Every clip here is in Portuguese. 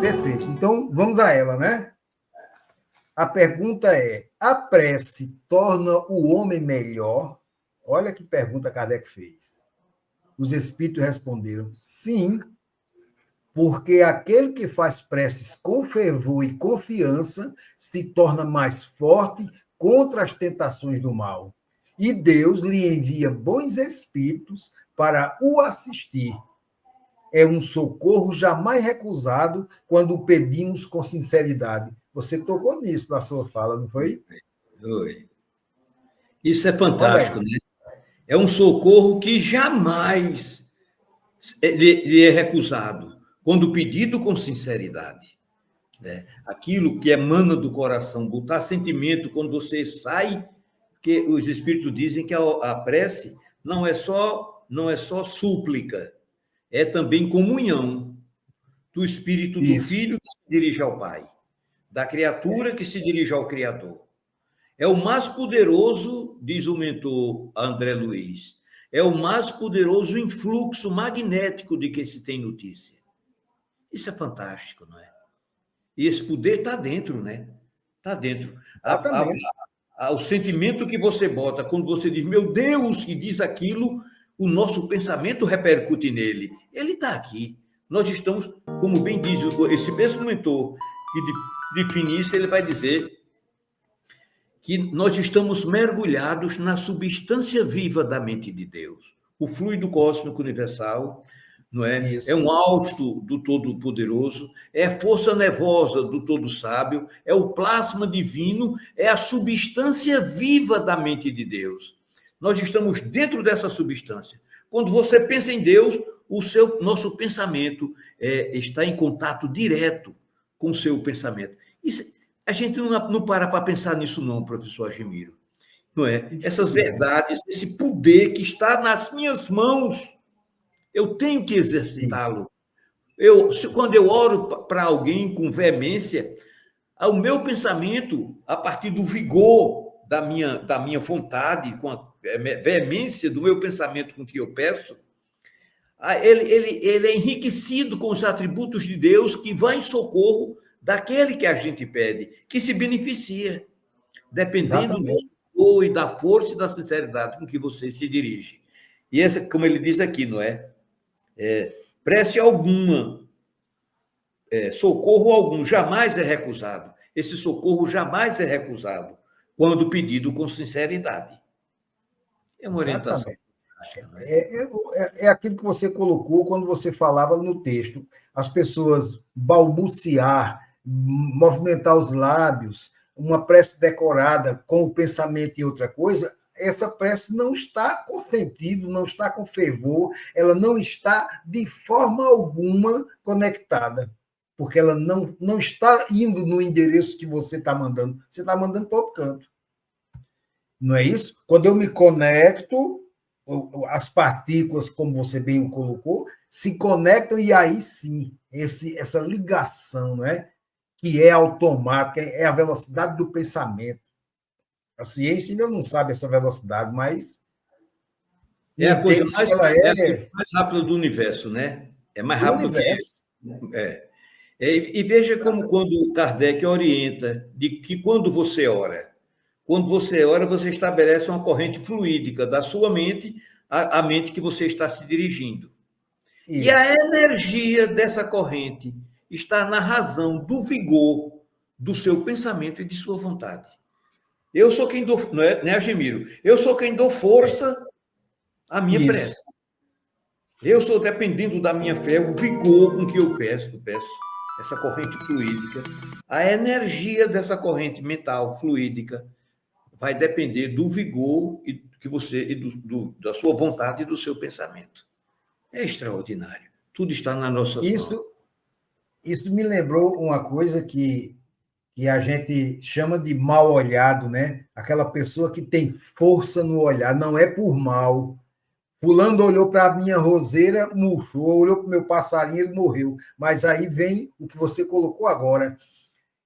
Perfeito. Então, vamos a ela, né? A pergunta é: a prece torna o homem melhor? Olha que pergunta Kardec fez. Os espíritos responderam: sim, porque aquele que faz preces com fervor e confiança se torna mais forte contra as tentações do mal. E Deus lhe envia bons espíritos para o assistir. É um socorro jamais recusado quando o pedimos com sinceridade. Você tocou nisso na sua fala, não foi? Foi. Isso é fantástico, né? É um socorro que jamais lhe é recusado, quando pedido com sinceridade. Né? Aquilo que emana do coração, botar sentimento quando você sai, que os espíritos dizem que a prece não é só súplica, é também comunhão do espírito do filho que se dirige ao Pai, da criatura que se dirige ao Criador. É o mais poderoso, diz o mentor André Luiz, é o mais poderoso influxo magnético de que se tem notícia. Isso é fantástico, não é? E esse poder está dentro, né? Está dentro. O sentimento que você bota quando você diz, meu Deus, que diz aquilo, o nosso pensamento repercute nele. Ele está aqui. Nós estamos, como bem diz esse mesmo mentor, que define isso, ele vai dizer que nós estamos mergulhados na substância viva da mente de Deus. O fluido cósmico universal, não é? Isso. É um hausto do Todo-Poderoso, é a força nervosa do Todo-Sábio, é o plasma divino, é a substância viva da mente de Deus. Nós estamos dentro dessa substância. Quando você pensa em Deus, nosso pensamento está em contato direto com o seu pensamento. A gente não para pensar nisso não, professor Argemiro. Não é? Essas verdades, esse poder que está nas minhas mãos, eu tenho que exercitá-lo. Quando eu oro para alguém com veemência, o meu pensamento, a partir do vigor da minha vontade, com a veemência do meu pensamento com que eu peço, ele é enriquecido com os atributos de Deus que vai em socorro daquele que a gente pede, que se beneficia, dependendo do vigor e da força e da sinceridade com que você se dirige. E essa, como ele diz aqui, não é? Prece alguma, socorro algum, jamais é recusado. Esse socorro jamais é recusado quando pedido com sinceridade. É uma orientação. É aquilo que você colocou quando você falava no texto. As pessoas balbuciar, movimentar os lábios, uma prece decorada com o pensamento em outra coisa, essa prece não está com sentido, não está com fervor, ela não está de forma alguma conectada, porque ela não está indo no endereço que você está mandando, você está mandando para outro canto. Não é isso? Quando eu me conecto, as partículas, como você bem colocou, se conectam e aí sim, essa ligação, não é? Que é automática, é a velocidade do pensamento. A ciência ainda não sabe essa velocidade, mas é a coisa mais rápida do universo, né? É mais rápido que isso. E veja como quando Kardec orienta de que quando você ora, você estabelece uma corrente fluídica da sua mente à mente que você está se dirigindo. Isso. E a energia dessa corrente está na razão do vigor do seu pensamento e de sua vontade. Eu sou quem dou, não é, Argemiro? Eu sou quem dou força à minha prece. Eu sou dependendo da minha fé, o vigor com que eu peço essa corrente fluídica. A energia dessa corrente mental fluídica vai depender do vigor da sua vontade e do seu pensamento. É extraordinário. Tudo está nas nossas mãos. Isso me lembrou uma coisa que a gente chama de mal olhado, né? Aquela pessoa que tem força no olhar, não é por mal. Fulano olhou para a minha roseira, murchou, olhou para o meu passarinho, ele morreu. Mas aí vem o que você colocou agora.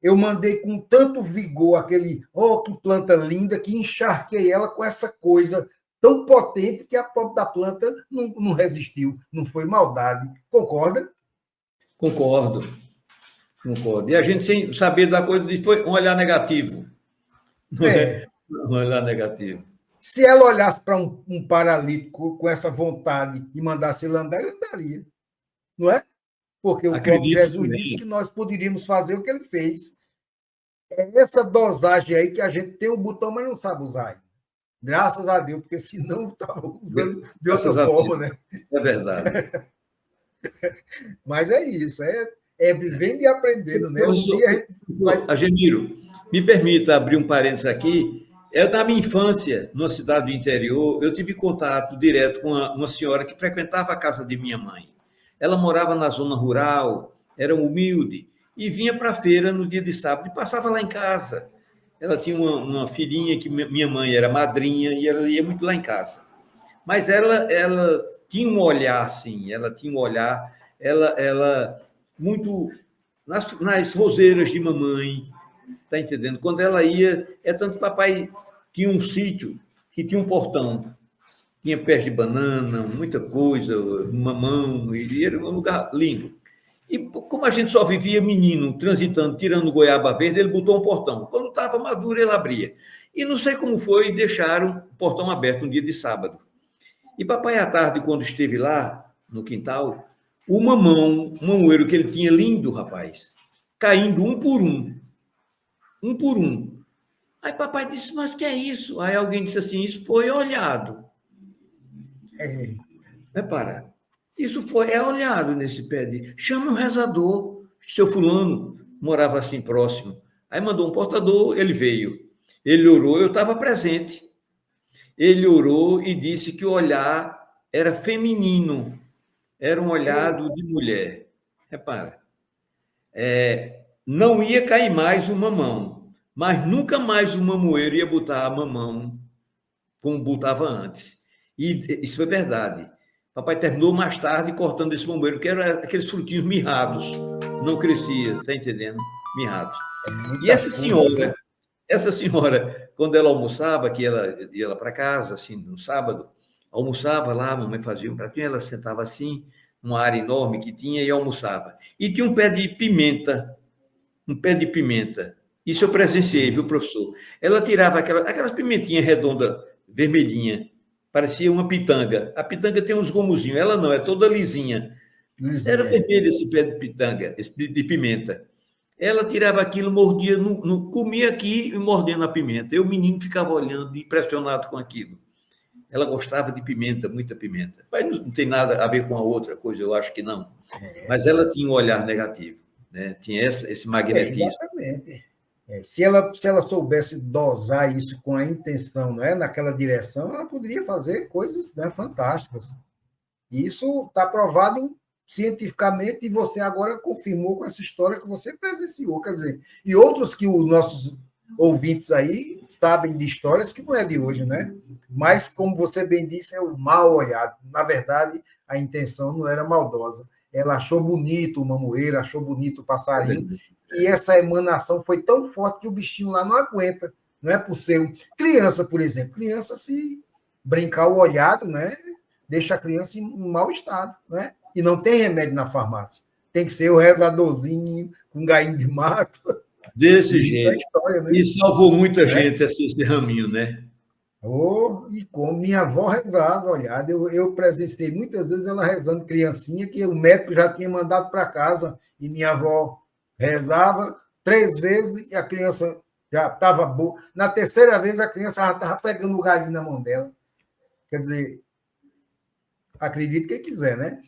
Eu mandei com tanto vigor aquele, que planta linda, que encharquei ela com essa coisa tão potente que a pobre da planta não resistiu, não foi maldade. Concorda? Concordo, concordo. E a gente, sem saber da coisa, foi um olhar negativo. Não é? Um olhar negativo. Se ela olhasse para um paralítico com essa vontade e mandasse ele andar, ele andaria. Não é? Porque o próprio Jesus disse que nós poderíamos fazer o que ele fez. É essa dosagem aí que a gente tem o botão, mas não sabe usar. Graças a Deus, porque senão estava usando de outra forma, né? É verdade. Mas é isso, é vivendo e aprendendo, né? Agemiro, me permita abrir um parênteses aqui. Na minha infância, numa cidade do interior, eu tive contato direto com uma senhora que frequentava a casa de minha mãe. Ela morava na zona rural, era humilde, e vinha para a feira no dia de sábado e passava lá em casa. Ela tinha uma filhinha que minha mãe era madrinha e ela ia muito lá em casa. Mas ela tinha um olhar assim, ela muito nas roseiras de mamãe, tá entendendo? Quando ela ia, tanto que papai tinha um sítio que tinha um portão, tinha pés de banana, muita coisa, mamão, e era um lugar lindo. E como a gente só vivia menino, transitando, tirando goiaba verde, ele botou um portão. Quando estava maduro, ele abria. E não sei como foi, deixaram o portão aberto um dia de sábado. E papai, à tarde, quando esteve lá, no quintal, o mamoeiro que ele tinha, lindo, rapaz, caindo um por um. Um por um. Aí papai disse, mas que é isso? Aí alguém disse assim, isso foi olhado. Repara, isso é olhado nesse pé de... Chama o rezador. Seu fulano morava assim próximo. Aí mandou um portador, ele veio. Ele orou, eu estava presente. Ele orou e disse que o olhar era feminino. Era um olhado de mulher. Repara. Não ia cair mais o mamão, mas nunca mais o mamoeiro ia botar a mamão como botava antes. E isso é verdade. Papai terminou mais tarde cortando esse mamoeiro, que eram aqueles frutinhos mirrados. Não crescia, tá entendendo? Mirrados. E essa senhora, quando ela almoçava, que ela ia lá para casa, assim, no sábado, almoçava lá, a mamãe fazia um pratinho, ela sentava assim, numa área enorme que tinha, e almoçava. E tinha um pé de pimenta. Isso eu presenciei, viu, professor? Ela tirava aquelas pimentinhas redondas, vermelhinha, parecia uma pitanga. A pitanga tem uns gomozinhos, ela não, é toda lisinha. Era vermelho esse pé de pitanga, de pimenta. Ela tirava aquilo, mordia, comia aqui e mordendo a pimenta. Eu, menino, ficava olhando, impressionado com aquilo. Ela gostava de pimenta, muita pimenta. Mas não tem nada a ver com a outra coisa, eu acho que não. Mas ela tinha um olhar negativo, né? Tinha esse magnetismo. Exatamente. Se ela soubesse dosar isso com a intenção, não é, naquela direção, ela poderia fazer coisas, né, fantásticas. Isso está provado cientificamente e você agora confirmou com essa história que você presenciou, quer dizer, e outros que os nossos ouvintes aí sabem de histórias que não é de hoje, né? Mas, como você bem disse, é o mal olhado. Na verdade, a intenção não era maldosa. Ela achou bonito o mamoeiro, achou bonito o passarinho, e essa emanação foi tão forte que o bichinho lá não aguenta. Não é por ser criança, por exemplo. Criança, se brincar o olhado, né, deixa a criança em mau estado, né? E não tem remédio na farmácia. Tem que ser o rezadorzinho com gainho de mato. Desse jeito. É história, né? E salvou muita gente esse raminho, né? E como minha avó rezava, olhada, eu presenciei muitas vezes ela rezando criancinha, que o médico já tinha mandado para casa, e minha avó rezava 3 vezes e a criança já estava boa. Na terceira vez, a criança já estava pegando o galinho na mão dela. Quer dizer, acredite quem quiser, né?